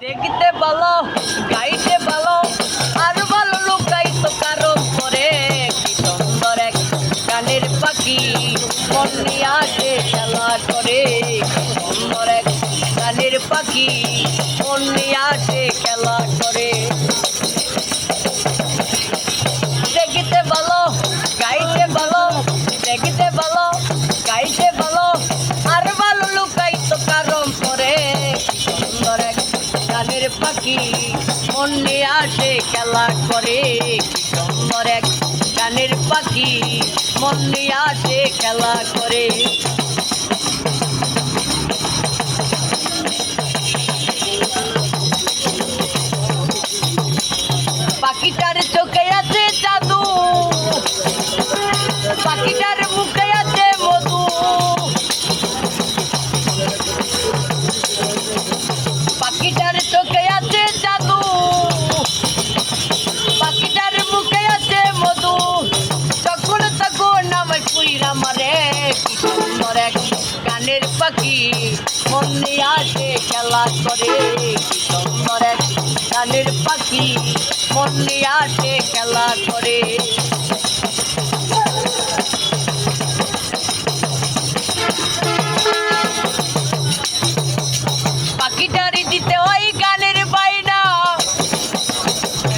দেখতে ভালো গাইতে ভালো আর ভালো লুকাইতো কারণ করে কি সুন্দর এক গানের পাখি মন নিয়ে আসে খেলা করে সুন্দর এক গানের পাখি মন নিয়ে আসে খেলা করে দেখতে ভালো গাইতে ভালো দেখতে ভালো গাইতে ভালো আর ভালো লুকাইতো কারণ করে সুন্দর এক গানের পাখি মন নিয়ে আসে খেলা করে সুন্দর এক গানের পাখি মন নিয়ে আসে খেলা করে পাখিটার চোখে আছে জাদু পাখিটার মুখে আছে মধু পাখিটার চোখে আছে জাদু পাখিটার মুখে আছে মধু তখন তখন আমায় পুইরা মারে কি সুন্দর এক গানের পাখি মন নিয়ে আসে খেলা করে কি সুন্দর এক গানের পাখি মন নিয়ে আসে খেলা করে পাখিটারি দিতে হয় গানের বাইনা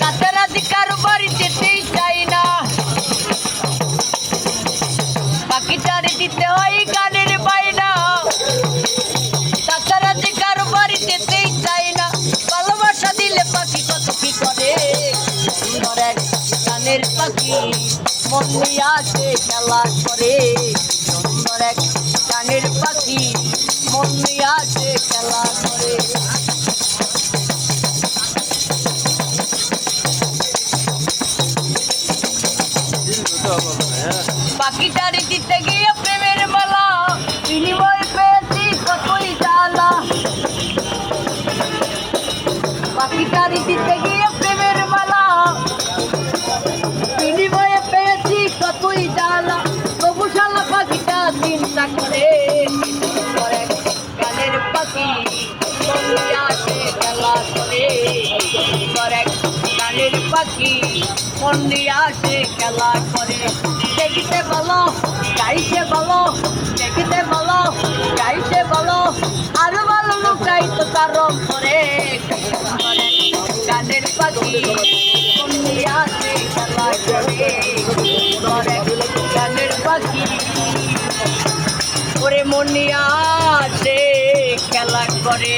রাতের রাতে কারো বাড়ি যেতেই চাই না পাখিটারি দিতে হয় গানের বাইনা রাতের রাতে কারো বাড়ি যেতেই চাই না ভালোবাসা দিলে পাখি কত কি করে সুন্দর এক গানের পাখি মন নিয়ে আসে খেলা করে সুন্দর এক গানের পাখি মন নিয়ে আসে খেলা করে পাখিটারি দিতে গিয়ে প্রেমের মালা বিনিময় পেয়েছি কতই জ্বালা পাখিটারি দিতে গিয়ে প্রেমের মালা বিনিময়ে পেয়েছি কতই জ্বালা তবু শালা পাখিটা চিন্তা করে গানের পাখি মন নিয়ে আসে খেলা করে গানের পাখি মন নিয়ে আসে খেলা করে দেখতে ভালো গাইতে ভালো দেখতে ভালো গাইতে ভালো আরো ভালো লুকাইতো কারণ করে গানের পাখি মন নিয়ে আসে খেলা করে গানের পাখি ওরে মন নিয়ে আসে খেলা করে।